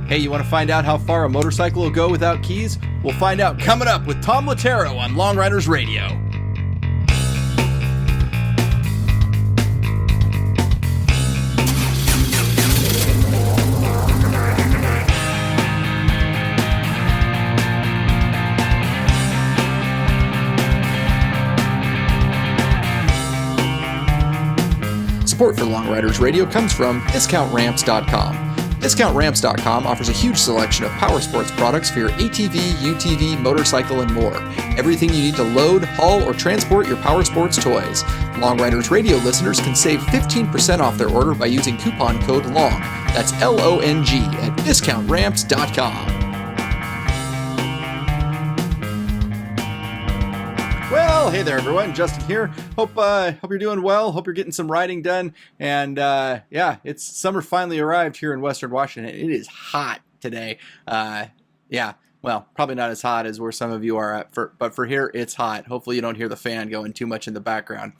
Hey, you want to find out how far a motorcycle will go without keys? We'll find out coming up with Tom Lettero on Long Riders Radio. Support for Long Riders Radio comes from DiscountRamps.com. DiscountRamps.com offers a huge selection of power sports products for your ATV, UTV, motorcycle, and more. Everything you need to load, haul, or transport your power sports toys. Long Riders Radio listeners can save 15% off their order by using coupon code LONG. That's LONG at DiscountRamps.com. Well, hey there, everyone. Justin here. Hope you're doing well. Hope you're getting some riding done. And it's summer finally arrived here in Western Washington. It is hot today. Well, probably not as hot as where some of you are at, but for here, it's hot. Hopefully you don't hear the fan going too much in the background.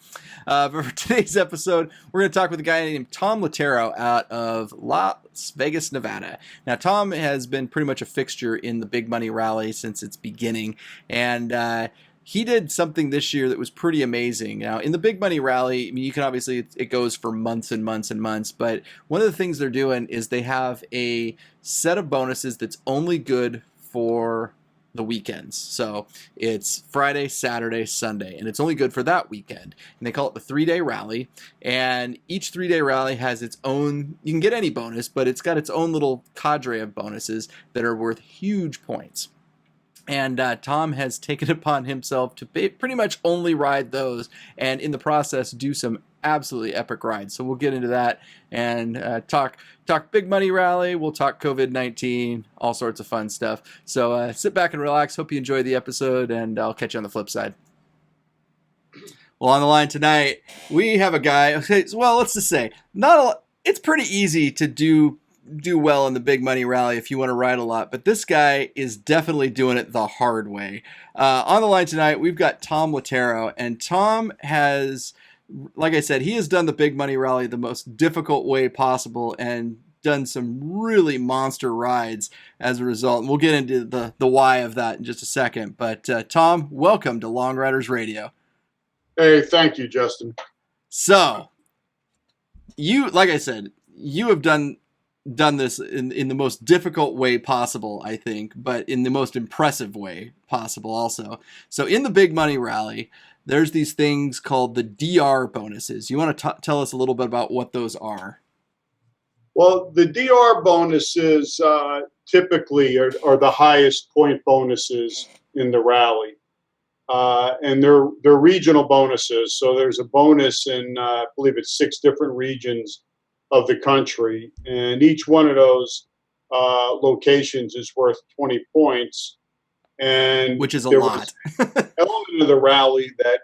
But for today's episode, we're going to talk with a guy named Tom Lettero out of Las Vegas, Nevada. Now, Tom has been pretty much a fixture in the Big Money Rally since its beginning, and he did something this year that was pretty amazing. Now, in the Big Money Rally, I mean, you can obviously, it goes for months and months and months, but one of the things they're doing is they have a set of bonuses that's only good for the weekends. So it's Friday, Saturday, Sunday, and it's only good for that weekend. And they call it the 3-day rally. And each 3-day rally has its own, you can get any bonus, but it's got its own little cadre of bonuses that are worth huge points. And Tom has taken it upon himself to pretty much only ride those, and in the process do some absolutely epic rides. So we'll get into that and talk Big Money Rally. We'll talk COVID-19, all sorts of fun stuff. So sit back and relax. Hope you enjoy the episode, and I'll catch you on the flip side. Well, on the line tonight, we have a guy. Okay, well, let's just say it's pretty easy to do well in the Big Money Rally if you want to ride a lot, but this guy is definitely doing it the hard way. On the line tonight, we've got Tom Lettero, and Tom has, like I said, he has done the Big Money Rally the most difficult way possible and done some really monster rides as a result. And we'll get into the why of that in just a second. But Tom, welcome to Long Riders Radio. Hey, thank you, Justin. So, like I said, you have done this in the most difficult way possible, I think, but in the most impressive way possible also. So in the Big Money Rally, there's these things called the DR bonuses. You want to tell us a little bit about what those are? Well, the DR bonuses typically are the highest point bonuses in the rally. And they're regional bonuses. So there's a bonus in, I believe it's 6 different regions of the country, and each one of those locations is worth 20 points, and which is a lot. Element of the rally that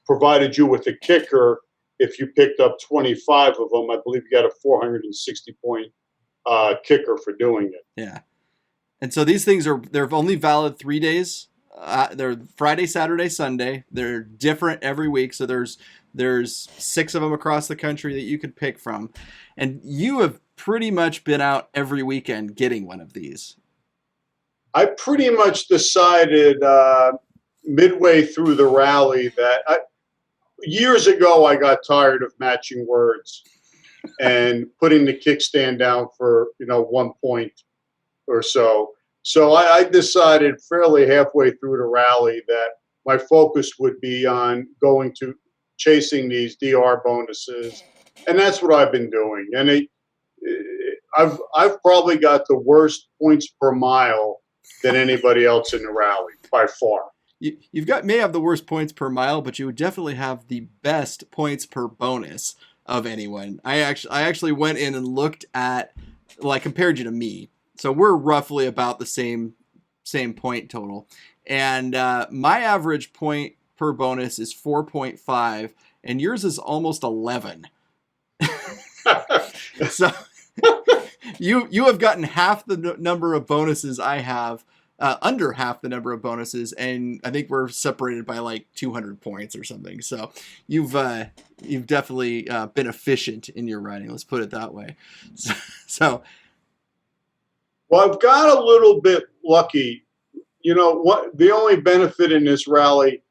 provided you with a kicker. If you picked up 25 of them, I believe you got a 460 point kicker for doing it. Yeah, and so these things they're only valid 3 days. They're Friday, Saturday, Sunday. They're different every week, so there's 6 of them across the country that you could pick from. And you have pretty much been out every weekend getting one of these. I pretty much decided midway through the rally that years ago I got tired of matching words and putting the kickstand down for 1 point or so. So I decided fairly halfway through the rally that my focus would be on going to chasing these DR bonuses, and that's what I've been doing. And I've probably got the worst points per mile than anybody else in the rally by far. May have the worst points per mile, but you would definitely have the best points per bonus of anyone. I actually went in and looked at, well, I compared you to me. So we're roughly about the same point total. And my average point per bonus is 4.5, and yours is almost 11. So you have gotten half the number of bonuses I have, under half the number of bonuses, and I think we're separated by like 200 points or something. So you've definitely been efficient in your riding. Let's put it that way. So Well, I've got a little bit lucky. You know what? The only benefit in this rally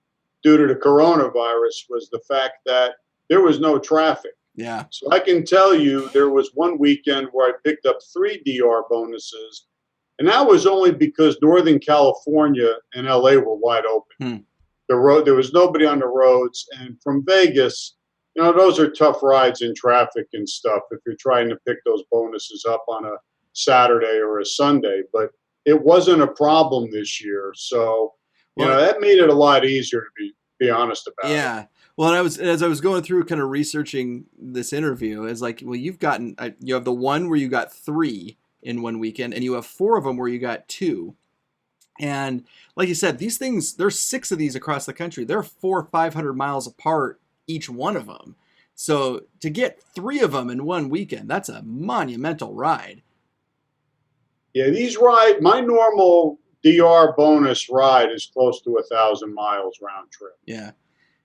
due to the coronavirus was the fact that there was no traffic. Yeah. So I can tell you there was one weekend where I picked up 3 DR bonuses, and that was only because Northern California and LA were wide open. Hmm. There was nobody on the roads, and from Vegas, those are tough rides in traffic and stuff if you're trying to pick those bonuses up on a Saturday or a Sunday. But it wasn't a problem this year, so Well, that made it a lot easier to be honest about it. yeah. Well, and as I was going through kind of researching this interview, it's like, well, you have the one where you got 3 in one weekend, and you have 4 of them where you got 2. And like you said, these things, there's 6 of these across the country. They're 400 or 500 miles apart, each one of them. So to get 3 of them in one weekend, that's a monumental ride. Yeah, my normal DR bonus ride is close to 1,000 miles round trip. Yeah.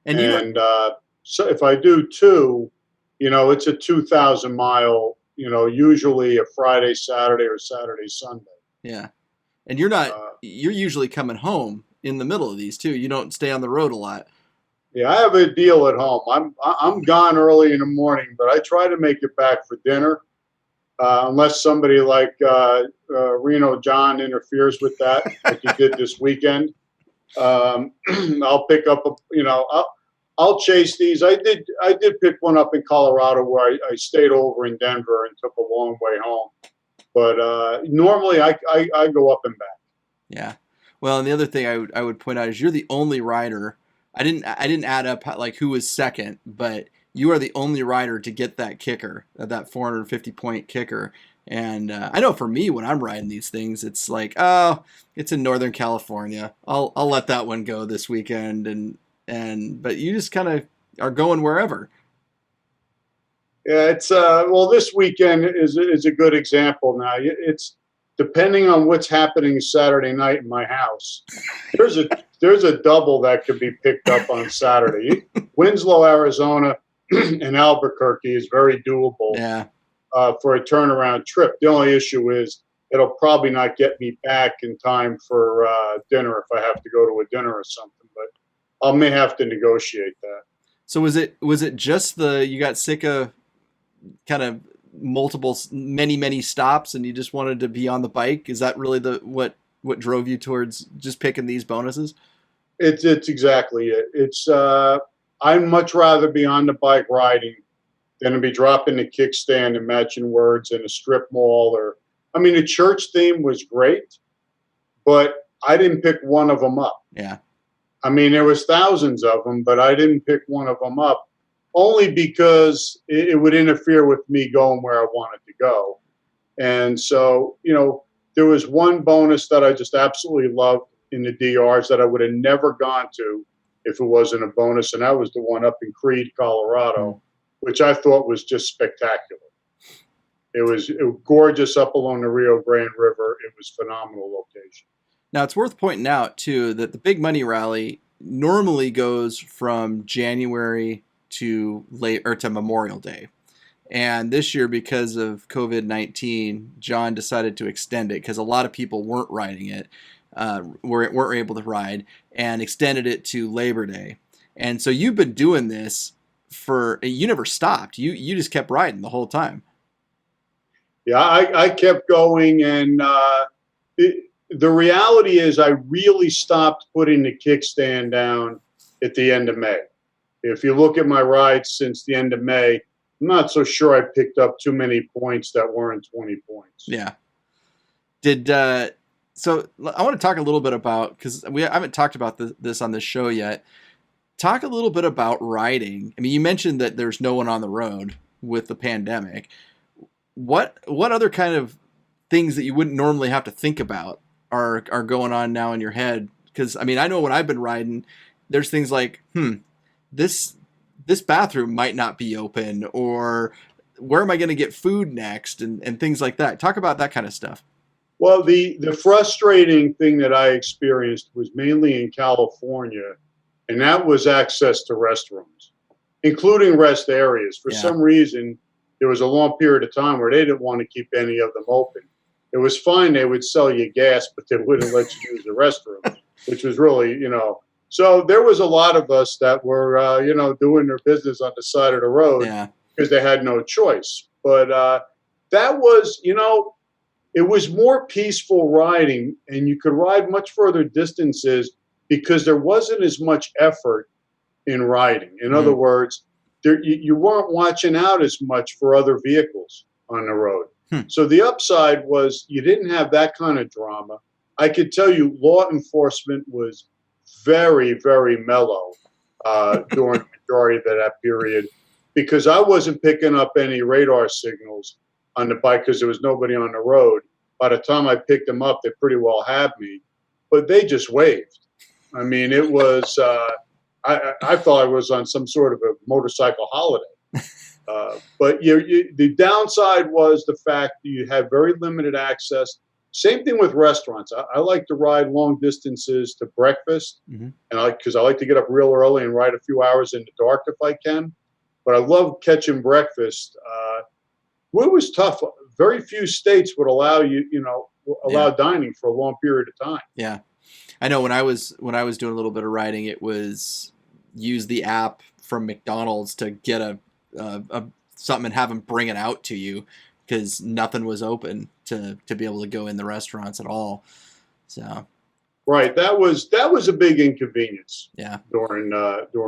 And so if I do 2, it's a 2,000 mile, usually a Friday, Saturday, or Saturday, Sunday. Yeah. And you're usually coming home in the middle of these too. You don't stay on the road a lot. Yeah, I have a deal at home. I'm gone early in the morning, but I try to make it back for dinner, unless somebody like Reno John interferes with that, like he did this weekend. I'll pick up I'll chase these. I did pick one up in Colorado where I stayed over in Denver and took a long way home. But normally I go up and back. Yeah. Well, and the other thing I would point out is you're the only rider. I didn't add up like who was second, but you are the only rider to get that kicker, that 450 point kicker. And I know for me, when I'm riding these things, it's like, oh, it's in Northern California. I'll let that one go this weekend. But you just kind of are going wherever. Yeah, it's well, this weekend is a good example. Now it's depending on what's happening Saturday night in my house. There's a double that could be picked up on Saturday. Winslow, Arizona, and Albuquerque is very doable. Yeah. For a turnaround trip. The only issue is it'll probably not get me back in time for dinner if I have to go to a dinner or something. But I may have to negotiate that. So was it just you got sick of kind of many stops and you just wanted to be on the bike? Is that really what drove you towards just picking these bonuses? It's exactly it. It's I'd much rather be on the bike riding than to be dropping the kickstand and matching words in a strip mall the church theme was great, but I didn't pick one of them up. Yeah. There was thousands of them, but I didn't pick one of them up only because it would interfere with me going where I wanted to go. And so, there was one bonus that I just absolutely loved in the DRs that I would have never gone to if it wasn't a bonus, and that was the one up in Creede, Colorado, which I thought was just spectacular. It was gorgeous up along the Rio Grande River. It was a phenomenal location. Now, it's worth pointing out, too, that the Big Money Rally normally goes from January to Memorial Day. And this year, because of COVID-19, John decided to extend it because a lot of people weren't riding it, weren't able to ride, and extended it to Labor Day. And so you've been doing this you never stopped. You just kept riding the whole time. Yeah, I kept going, and the reality is I really stopped putting the kickstand down at the end of May. If you look at my rides since the end of May, I'm not so sure I picked up too many points that weren't 20 points. Yeah. So I want to talk a little bit about, because I haven't talked about this on this show yet. Talk a little bit about riding. You mentioned that there's no one on the road with the pandemic. What other kind of things that you wouldn't normally have to think about are going on now in your head? Because I know when I've been riding, there's things like, this bathroom might not be open, or where am I going to get food next, and things like that. Talk about that kind of stuff. Well, the frustrating thing that I experienced was mainly in California, and that was access to restrooms, including rest areas. For some reason, there was a long period of time where they didn't want to keep any of them open. It was fine. They would sell you gas, but they wouldn't let you use the restroom, which was really, So there was a lot of us that were, doing their business on the side of the road Yeah. because they had no choice. But that was, it was more peaceful riding, and you could ride much further distances because there wasn't as much effort in riding. In other words, you weren't watching out as much for other vehicles on the road. So the upside was you didn't have that kind of drama. I could tell you law enforcement was very, very mellow during the majority of that period because I wasn't picking up any radar signals on the bike because there was nobody on the road. By the time I picked them up, they pretty well had me, but they just waved. I mean, it was, I thought I was on some sort of a motorcycle holiday. But the downside was the fact that you had very limited access. Same thing with restaurants. I like to ride long distances to breakfast, and because I like to get up real early and ride a few hours in the dark if I can. But I love catching breakfast. It was tough. Very few states would allow dining for a long period of time. Yeah, I know when I was doing a little bit of riding, it was use the app from McDonald's to get a something and have them bring it out to you because nothing was open to be able to go in the restaurants at all. So right, that was a big inconvenience. Yeah, during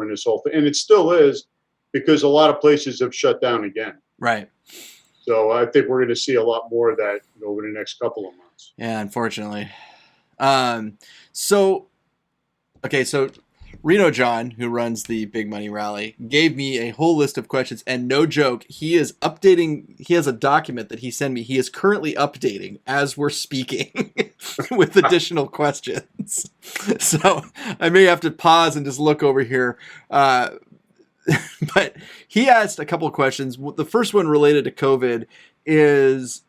this whole thing, and it still is because a lot of places have shut down again. Right. So I think we're going to see a lot more of that over the next couple of months. Yeah, unfortunately. So Reno John, who runs the Big Money Rally, gave me a whole list of questions, and no joke, he is updating. He has a document that he sent me. He is currently updating as we're speaking with additional questions. So I may have to pause and just look over here. But he asked a couple of questions. The first one related to COVID is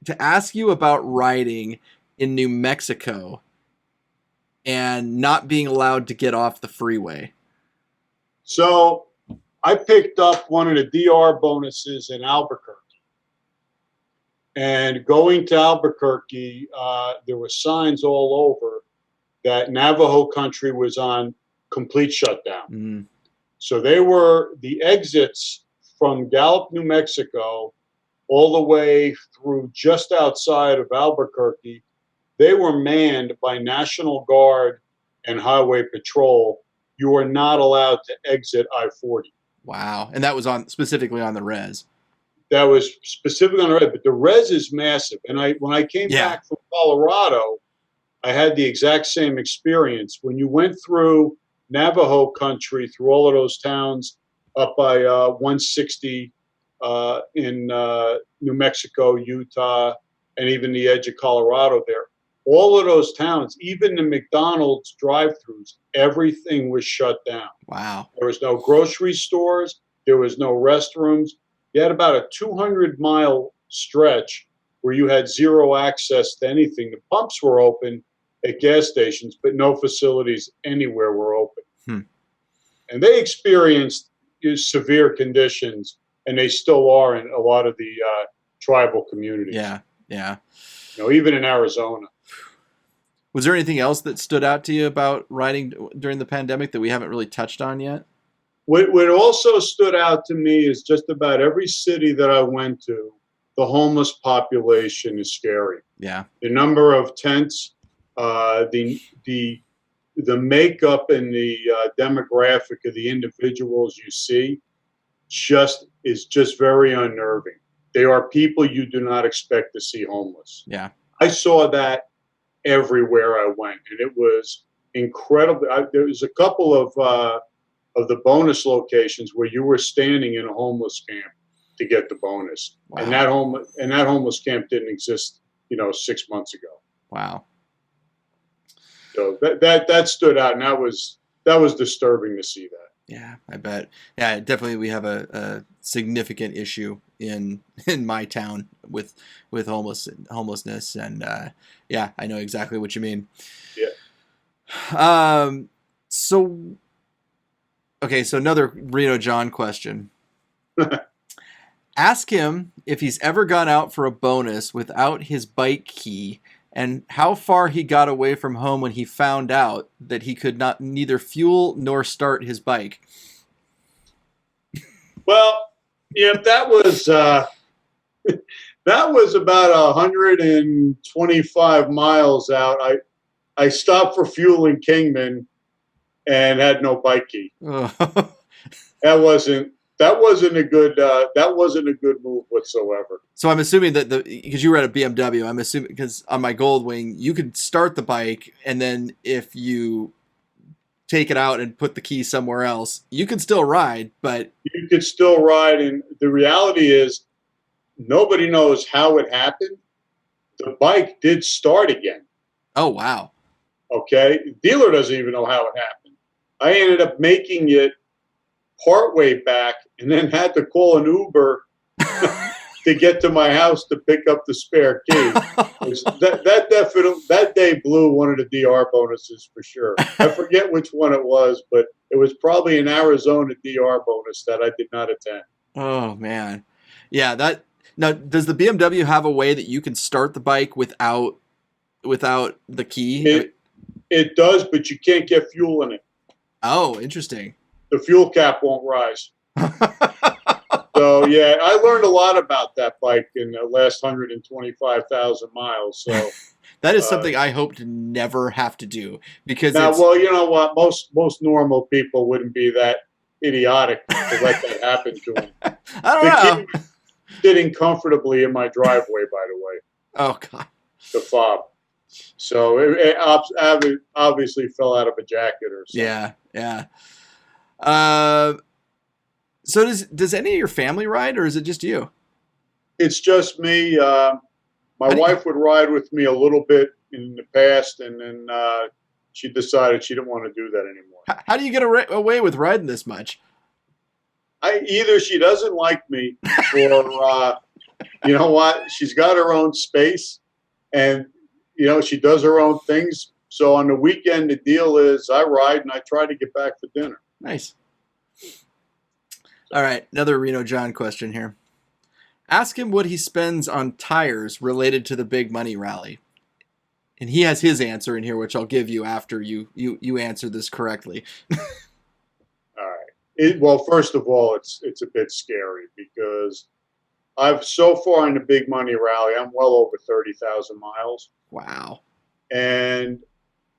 to ask you about riding in New Mexico and not being allowed to get off the freeway. So I picked up one of the DR bonuses in Albuquerque. And going to Albuquerque, there were signs all over that Navajo country was on complete shutdown. So the exits from Gallup, New Mexico, all the way through just outside of Albuquerque, they were manned by National Guard and Highway Patrol. You are not allowed to exit I-40. Wow. And that was specifically on the res. That was specifically on the res, but the res is massive. And when I came back from Colorado, I had the exact same experience. When you went through Navajo country, through all of those towns up by 160 in New Mexico, Utah, and even the edge of Colorado there, all of those towns, even the McDonald's drive-thrus, everything was shut down. Wow. There was no grocery stores. There was no restrooms. You had about a 200-mile stretch where you had zero access to anything. The pumps were open at gas stations, but no facilities anywhere were open. And they experienced severe conditions, and they still are in a lot of the tribal communities. Yeah. Even in Arizona. Was there anything else that stood out to you about riding during the pandemic that we haven't really touched on yet? What also stood out to me is just about every city that I went to, the homeless population is scary. Yeah. The number of tents, the makeup and the demographic of the individuals you see is just very unnerving. They are people you do not expect to see homeless. Yeah. I saw that everywhere I went, and it was incredible. There was a couple of the bonus locations where you were standing in a homeless camp to get the bonus. Wow. And that homeless camp didn't exist, 6 months ago. Wow. So that stood out, and that was disturbing to see that. Yeah, I bet. Yeah, definitely we have a significant issue in my town with homelessness, and yeah, I know exactly what you mean. Yeah. So another Reno John question. Ask him if he's ever gone out for a bonus without his bike key and how far he got away from home when he found out that he could not neither fuel nor start his bike. Well, yeah, that was about 125 miles out. I stopped for fuel in Kingman and had no bike key. That wasn't a good move whatsoever. So I'm assuming that because you were at a BMW, I'm assuming because on my Goldwing you could start the bike and then if you take it out and put the key somewhere else, you can still ride, but you could still ride. And the reality is, nobody knows how it happened. The bike did start again. Oh wow! Okay, the dealer doesn't even know how it happened. I ended up making it partway back, and then had to call an Uber to get to my house to pick up the spare key. That day blew one of the DR bonuses for sure. I forget which one it was, but it was probably an Arizona DR bonus that I did not attend. Oh man, yeah. Now, does the BMW have a way that you can start the bike without the key? It does, but you can't get fuel in it. Oh, interesting. The fuel cap won't rise. So, yeah, I learned a lot about that bike in the last 125,000 miles. So that is something I hope to never have to do because well, you know what? Most normal people wouldn't be that idiotic to let that happen to them. I don't know. Sitting comfortably in my driveway, by the way. Oh God. The fob. So it obviously fell out of a jacket or something. Yeah. So does any of your family ride, or is it just you? It's just me. My wife would ride with me a little bit in the past, and then she decided she didn't want to do that anymore. How do you get away with riding this much? Either she doesn't like me, or you know what? She's got her own space, and she does her own things. So on the weekend, the deal is I ride and I try to get back for dinner. Nice. All right, another Reno John question here. Ask him what he spends on tires related to the big money rally. And he has his answer in here, which I'll give you after you answer this correctly. All right. Well, first of all, it's a bit scary because I've so far in the big money rally, I'm well over 30,000 miles. Wow. And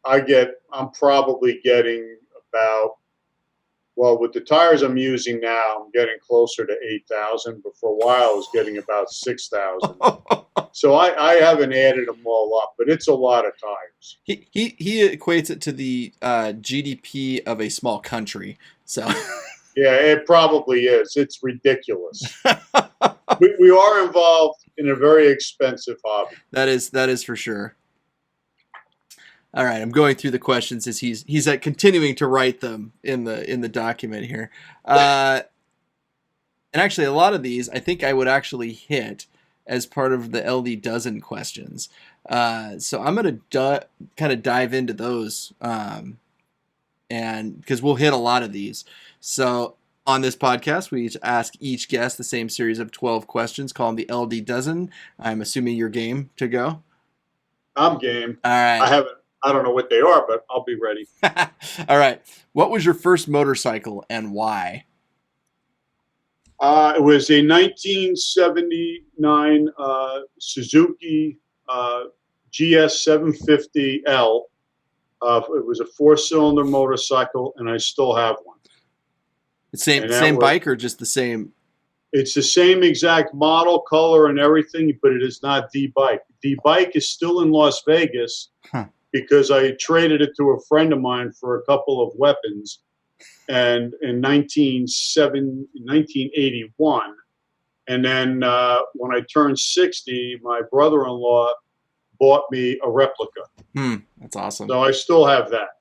I'm probably getting about, well, with the tires I'm using now, I'm getting closer to 8,000, but for a while I was getting about 6,000. So I haven't added them all up, but it's a lot of tires. He equates it to the GDP of a small country. So yeah, it probably is. It's ridiculous. we are involved in a very expensive hobby. That is for sure. All right, I'm going through the questions as he's continuing to write them in the document here. And actually, a lot of these I think I would actually hit as part of the LD dozen questions. So I'm going to kind of dive into those, and because we'll hit a lot of these. So on this podcast, we ask each guest the same series of 12 questions, call them the LD dozen. I'm assuming you're game to go. I'm game. All right. I don't know what they are, but I'll be ready. All right. What was your first motorcycle and why? It was a 1979 Suzuki GS 750L. It was a 4-cylinder motorcycle, and I still have one. Same bike or just the same? It's the same exact model, color, and everything, but it is not the bike. The bike is still in Las Vegas. Huh. Because I traded it to a friend of mine for a couple of weapons, and in 1981, and then when I turned 60, my brother-in-law bought me a replica. That's awesome. So I still have that.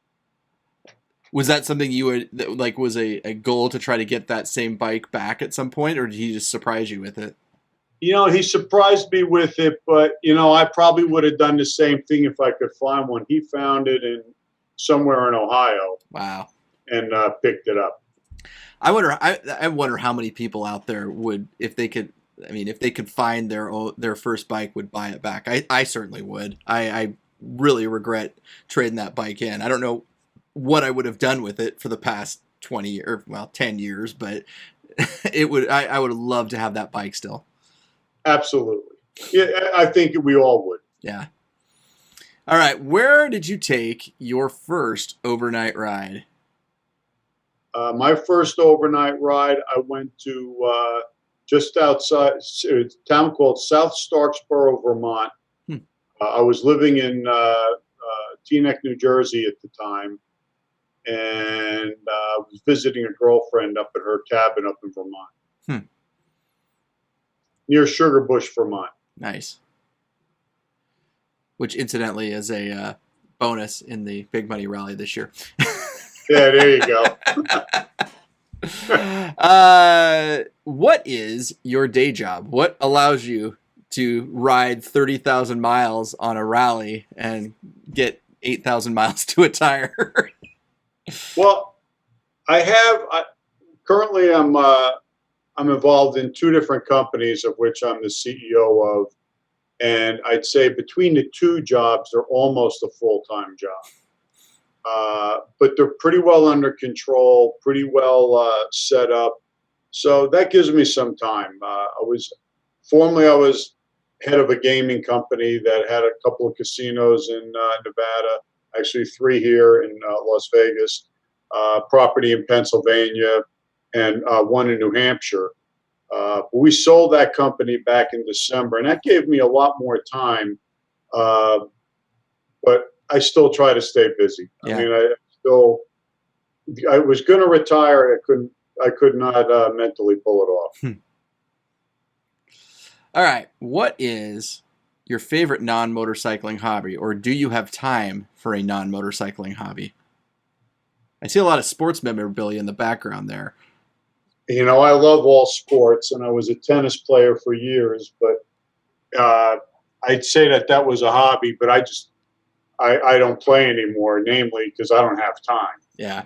Was that something you would was a goal to try to get that same bike back at some point, or did he just surprise you with it? He surprised me with it, but, I probably would have done the same thing if I could find one. He found it somewhere in Ohio. Wow. And picked it up. I wonder how many people out there would, if they could I mean, if they could find their first bike, would buy it back. I certainly would. I really regret trading that bike in. I don't know what I would have done with it for the past 20 or 10 years, but I would love to have that bike still. Absolutely. Yeah, I think we all would. Yeah. All right. Where did you take your first overnight ride? My first overnight ride, I went to just outside a town called South Starksboro, Vermont. Hmm. I was living in Teaneck, New Jersey at the time, and was visiting a girlfriend up at her cabin up in Vermont, near Sugar Bush, Vermont. Nice. Which, incidentally, is a bonus in the Big Money Rally this year. Yeah, there you go. What is your day job? What allows you to ride 30,000 miles on a rally and get 8,000 miles to a tire? Well, currently I'm involved in two different companies of which I'm the CEO of, and I'd say between the two jobs, they're almost a full-time job. But they're pretty well under control, pretty well set up. So that gives me some time. I was head of a gaming company that had a couple of casinos in Nevada, actually 3 here in Las Vegas, property in Pennsylvania, and 1 in New Hampshire. We sold that company back in December, and that gave me a lot more time. But I still try to stay busy. Yeah. I mean, I was going to retire. I could not mentally pull it off. All right. What is your favorite non-motorcycling hobby, or do you have time for a non-motorcycling hobby? I see a lot of sports memorabilia in the background there. You know, I love all sports, and I was a tennis player for years, but I'd say that was a hobby, but I don't play anymore, namely because I don't have time. Yeah.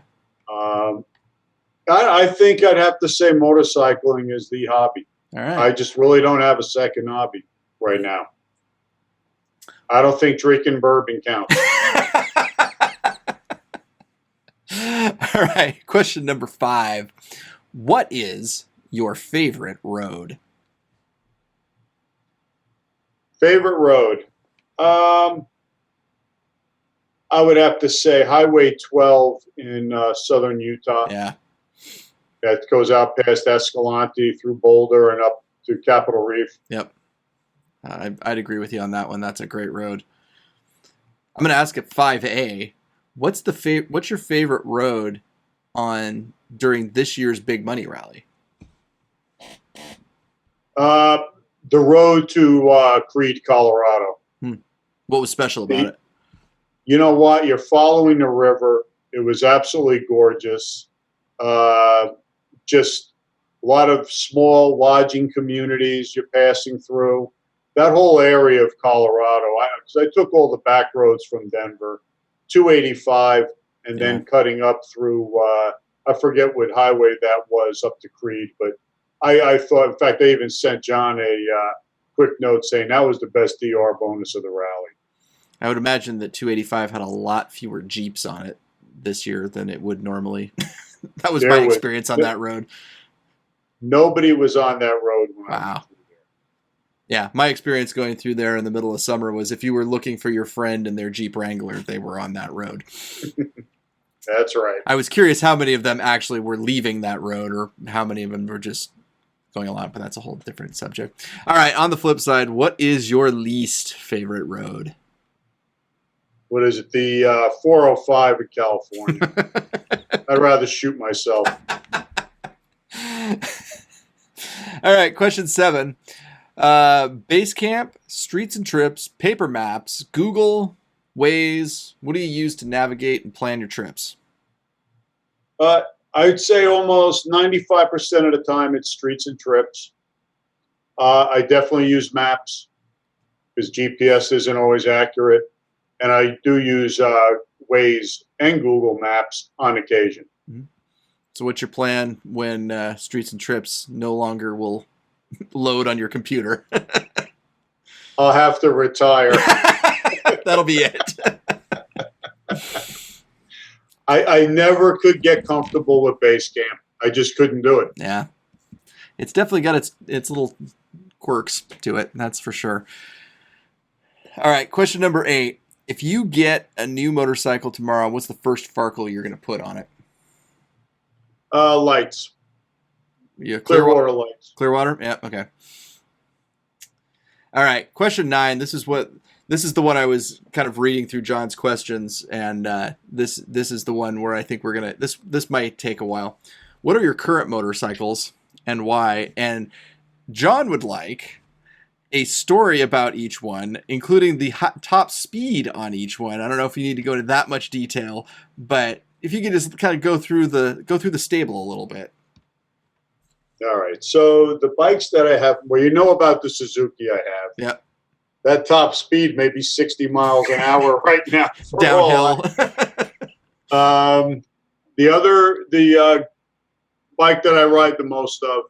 I think I'd have to say motorcycling is the hobby. All right. I just really don't have a second hobby right now. I don't think drinking bourbon counts. All right. Question number 5. What is your favorite road? Favorite road? I would have to say Highway 12 in southern Utah. Yeah. That goes out past Escalante through Boulder and up to Capitol Reef. Yep. I'd agree with you on that one. That's a great road. I'm going to ask at 5A, what's your favorite road during this year's Big Money Rally? The road to Creede, Colorado. What was special about it? You know what? You're following the river. It was absolutely gorgeous. Just a lot of small lodging communities you're passing through. That whole area of Colorado. I took all the back roads from Denver, 285, and then cutting up through, I forget what highway that was, up to Creede. But I thought, in fact, I even sent John a quick note saying that was the best DR bonus of the rally. I would imagine that 285 had a lot fewer Jeeps on it this year than it would normally. That was my experience on that road. Nobody was on that road when I went through there. Yeah, my experience going through there in the middle of summer was if you were looking for your friend and their Jeep Wrangler, they were on that road. That's right. I was curious how many of them actually were leaving that road or how many of them were just going along, but that's a whole different subject. All right, on the flip side, what is your least favorite road? What is it? The 405 in California. I'd rather shoot myself. All right, question 7. Basecamp, Streets and Trips, Paper Maps, Google, Waze. What do you use to navigate and plan your trips? I'd say almost 95% of the time it's Streets and Trips. I definitely use maps because GPS isn't always accurate. And I do use Waze and Google Maps on occasion. Mm-hmm. So what's your plan when Streets and Trips no longer will load on your computer. I'll have to retire. That'll be it. I never could get comfortable with base camp. I just couldn't do it. Yeah. It's definitely got its little quirks to it. That's for sure. All right. Question number 8. If you get a new motorcycle tomorrow, what's the first Farkle you're going to put on it? Lights. Yeah, Clearwater lights. Clearwater? Yeah, okay. All right. Question 9. This is the one I was kind of reading through John's questions, and this is the one where I think we're gonna this might take a while. What are your current motorcycles and why? And John would like a story about each one, including the top speed on each one. I don't know if you need to go into that much detail, but if you could just kind of go through the stable a little bit. All right. So the bikes that I have, well, you know about the Suzuki I have. Yeah. That top speed may be 60 miles an hour right now. Downhill. The bike that I ride the most of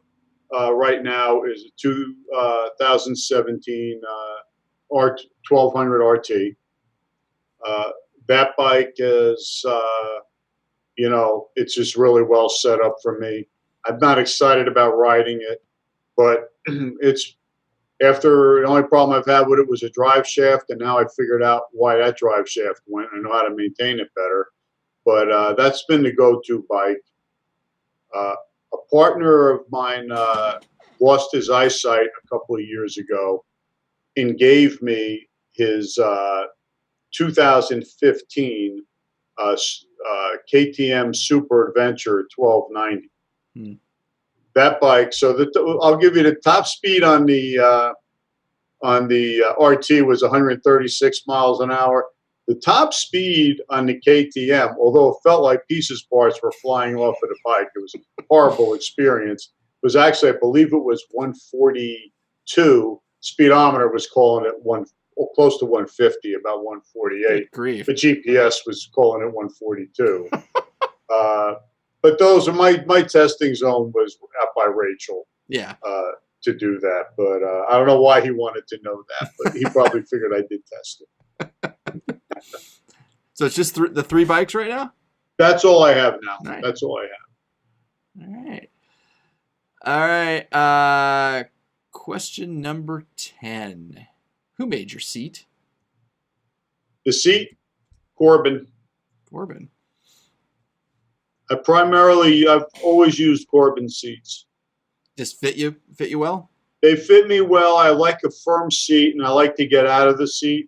right now is a 2017 R1200 RT. That bike is, it's just really well set up for me. I'm not excited about riding it, but it's after the only problem I've had with it was a drive shaft, and now I figured out why that drive shaft went. I know how to maintain it better, but that's been the go-to bike. A partner of mine lost his eyesight a couple of years ago and gave me his 2015 KTM Super Adventure 1290. That bike. So I'll give you the top speed on the RT was 136 miles an hour. The top speed on the KTM, although it felt like pieces parts were flying off of the bike, it was a horrible experience. It was actually, I believe it was 142. Speedometer was calling it close to 150, about 148. Grief. The GPS was calling it 142. But those are my testing zone was out by Rachel. Yeah. To do that, but I don't know why he wanted to know that, but he probably figured I did test it. So it's just the 3 bikes right now? That's all I have now. Nice. That's all I have. All right. Question number 10. Who made your seat? The seat, Corbin. Corbin. I've always used Corbin seats. Just fit you well? They fit me well. I like a firm seat, and I like to get out of the seat.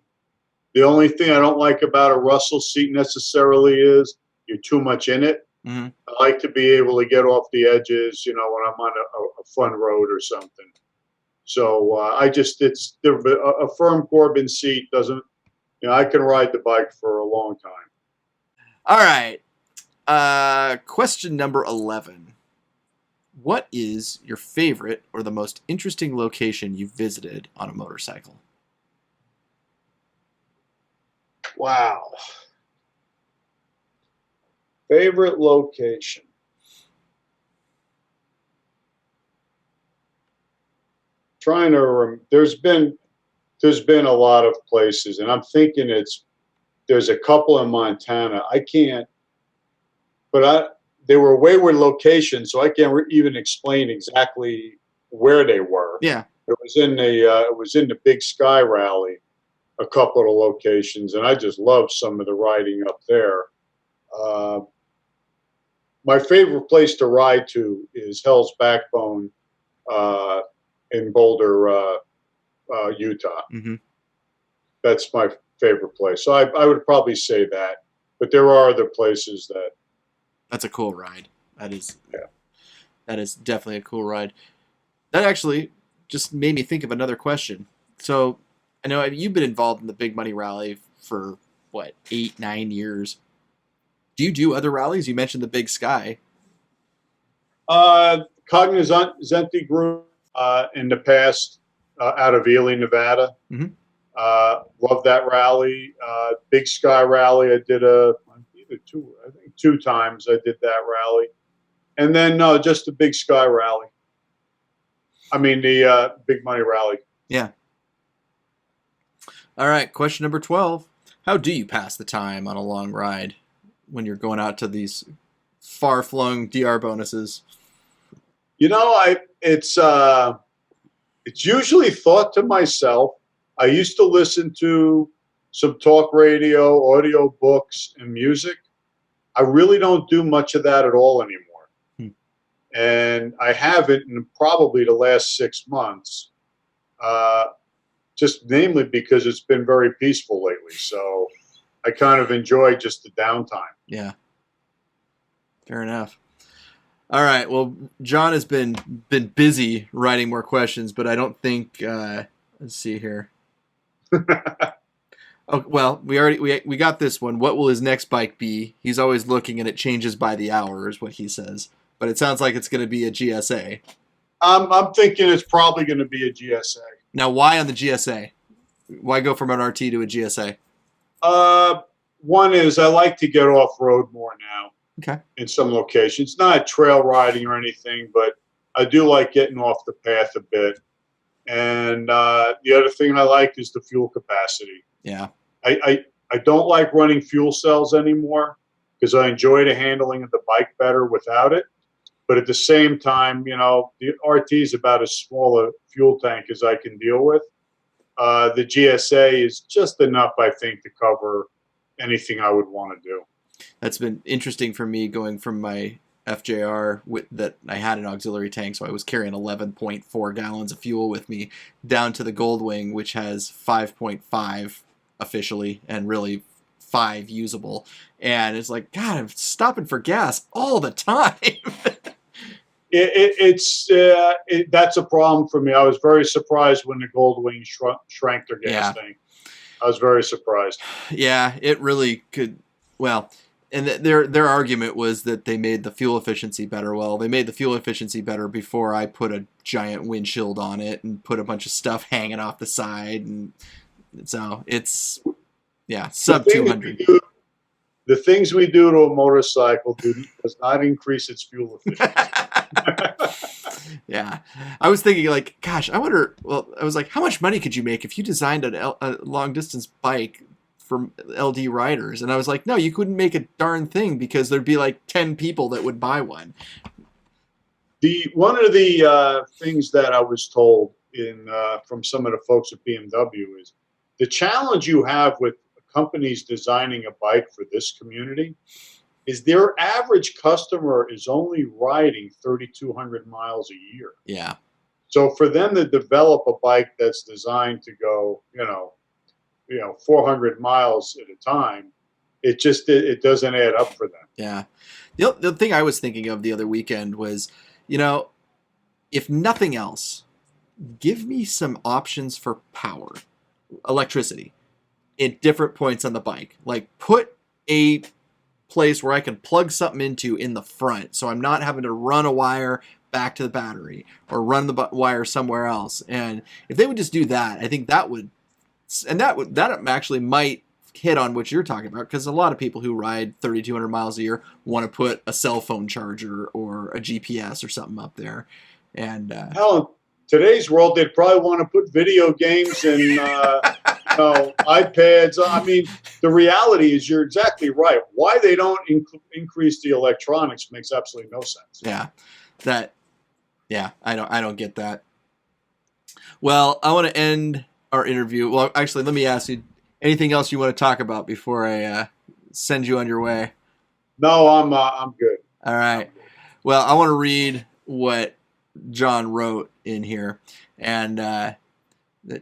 The only thing I don't like about a Russell seat necessarily is you're too much in it. Mm-hmm. I like to be able to get off the edges, when I'm on a fun road or something. So a firm Corbin seat doesn't, I can ride the bike for a long time. All right. Question number 11. What is your favorite or the most interesting location you've visited on a motorcycle? Wow. Favorite location. Trying to there's been a lot of places, and I'm thinking there's a couple in Montana. I can't, but they were wayward locations, so I can't even explain exactly where they were. Yeah, it was in the Big Sky Rally, a couple of locations, and I just love some of the riding up there. My favorite place to ride to is Hell's Backbone in Boulder, Utah. Mm-hmm. That's my favorite place. So I would probably say that, but there are other places that. That's a cool ride. That is definitely a cool ride. That actually just made me think of another question. So I know you've been involved in the Big Money Rally for 8-9 years. Do you do other rallies? You mentioned the Big Sky. Cognizant Group in the past out of Ely, Nevada. Mm-hmm. Love that rally. Big Sky Rally. I did two times I did that rally. And then just the Big Sky Rally. I mean, the Big Money Rally. Yeah. All right, question number 12. How do you pass the time on a long ride when you're going out to these far-flung DR bonuses? You know, it's usually thought to myself. I used to listen to some talk radio, audio books, and music. I really don't do much of that at all anymore. Hmm. And I haven't in probably the last 6 months, just namely because it's been very peaceful lately. So I kind of enjoy just the downtime. Yeah. Fair enough. All right. Well, John has been busy writing more questions, but I don't think. Let's see here. Oh well, we got this one. What will his next bike be? He's always looking, and it changes by the hour, is what he says. But it sounds like it's going to be a GSA. I'm thinking it's probably going to be a GSA. Now, why on the GSA? Why go from an RT to a GSA? One is I like to get off road more now. Okay. In some locations, not trail riding or anything, but I do like getting off the path a bit. And the other thing I like is the fuel capacity. Yeah. I don't like running fuel cells anymore because I enjoy the handling of the bike better without it. But at the same time, you know, the RT is about as small a fuel tank as I can deal with. The GSA is just enough, I think, to cover anything I would want to do. That's been interesting for me going from my FJR that I had an auxiliary tank, so I was carrying 11.4 gallons of fuel with me, down to the Goldwing, which has 5.5 officially and really 5 usable. And it's like, God, I'm stopping for gas all the time. That's a problem for me. I was very surprised when the Goldwing shrank their gas tank. I was very surprised. Yeah, it really could. Well, and their argument was that they made the fuel efficiency better. Well, they made the fuel efficiency better before I put a giant windshield on it and put a bunch of stuff hanging off the side, and so it's sub 200. The things we do to a motorcycle does not increase its fuel efficiency. Yeah, I was thinking like, gosh, I wonder. Well, I was like, how much money could you make if you designed a long distance bike for LD riders? And I was like, no, you couldn't make a darn thing because there'd be like 10 people that would buy one. One of the things that I was told from some of the folks at BMW is the challenge you have with companies designing a bike for this community is their average customer is only riding 3,200 miles a year. Yeah. So for them to develop a bike that's designed to go, 400 miles at a time, it doesn't add up for them. Yeah. The thing I was thinking of the other weekend was, if nothing else, give me some options for power, electricity, at different points on the bike. Like put a place where I can plug something into in the front, so I'm not having to run a wire back to the battery or run the wire somewhere else. And if they would just do that, I think that actually might hit on what you're talking about, because a lot of people who ride 3,200 miles a year want to put a cell phone charger or a GPS or something up there. And hell, in today's world, they'd probably want to put video games and iPads. I mean, the reality is you're exactly right. Why they don't increase the electronics makes absolutely no sense. Yeah, I don't get that. Well, I want to end our interview. Well, actually, let me ask you, anything else you want to talk about before I send you on your way? No, I'm good. All right. Well, I want to read what John wrote in here, and that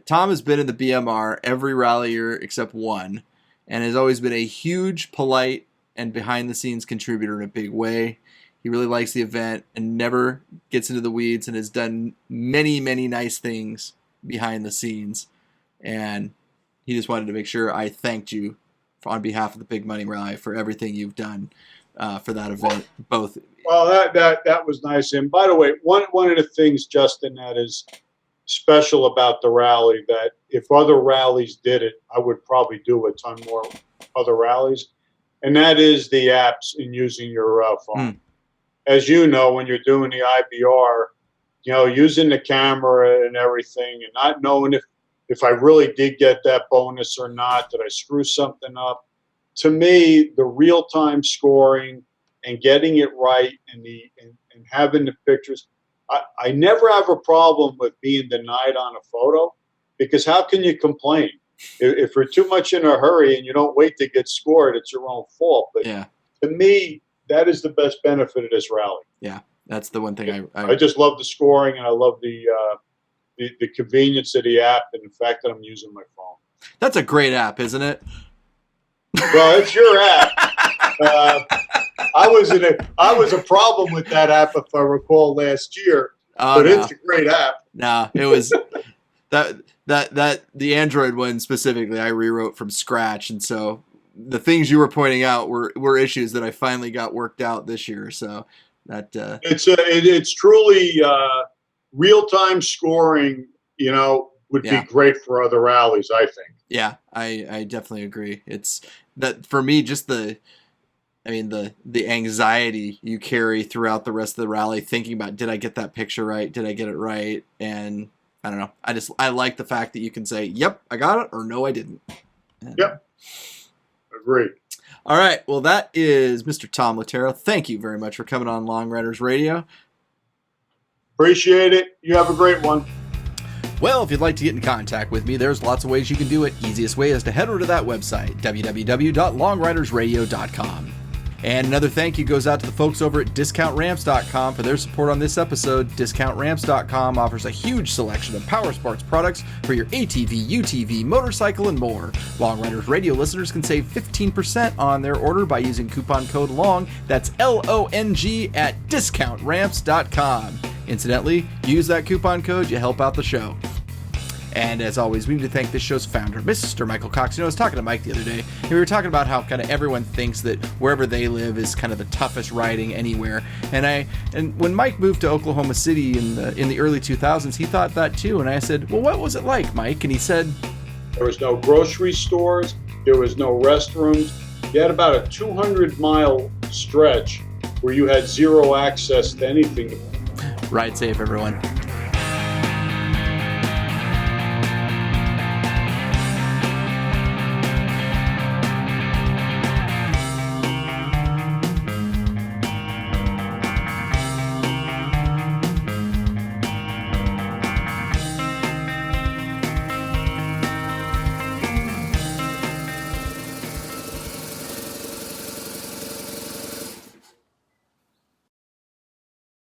Tom has been in the BMR every rally year except one, and has always been a huge, polite, and behind-the-scenes contributor in a big way. He really likes the event and never gets into the weeds, and has done many, many nice things behind the scenes. And he just wanted to make sure I thanked you on behalf of the Big Money Rally for everything you've done for that event. Both. Well, that was nice. And by the way, one of the things, Justin, that is special about the rally, that if other rallies did it, I would probably do a ton more other rallies, and that is the apps and using your phone. As you know, when you're doing the IBR, using the camera and everything, and not knowing if I really did get that bonus or not. Did I screw something up? To me, the real-time scoring and getting it right and having the pictures, I never have a problem with being denied on a photo, because how can you complain? If you're too much in a hurry and you don't wait to get scored, it's your own fault. But Yeah. to me, that is the best benefit of this rally. Yeah, that's the one thing I just love the scoring, and I love the convenience of the app, and the fact that I'm using my phone. That's a great app, isn't it? Well, it's your app. I was a problem with that app, if I recall, last year. Oh, but no. it's a great app. No, it was that the Android one specifically I rewrote from scratch, and so the things you were pointing out were issues that I finally got worked out this year. So that it's truly real-time scoring. Would be great for other rallies, I think. Yeah, I definitely agree. It's that for me, just the anxiety you carry throughout the rest of the rally, thinking about, did I get that picture right? Did I get it right? And I don't know. I like the fact that you can say, yep, I got it, or no, I didn't. Yep. Agreed. All right. Well, that is Mr. Tom Lettero. Thank you very much for coming on Long Riders Radio. Appreciate it. You have a great one. Well, if you'd like to get in contact with me, there's lots of ways you can do it. Easiest way is to head over to that website, www.longridersradio.com. And another thank you goes out to the folks over at DiscountRamps.com for their support on this episode. DiscountRamps.com offers a huge selection of power sports products for your ATV, UTV, motorcycle, and more. Long Riders Radio listeners can save 15% on their order by using coupon code LONG, that's LONG, at DiscountRamps.com. Incidentally, use that coupon code, you help out the show. And as always, we need to thank this show's founder, Mr. Michael Cox. I was talking to Mike the other day, and we were talking about how kind of everyone thinks that wherever they live is kind of the toughest riding anywhere. And when Mike moved to Oklahoma City in the early 2000s, he thought that too. And I said, well, what was it like, Mike? And he said, there was no grocery stores. There was no restrooms. You had about a 200-mile stretch where you had zero access to anything. Ride safe, everyone.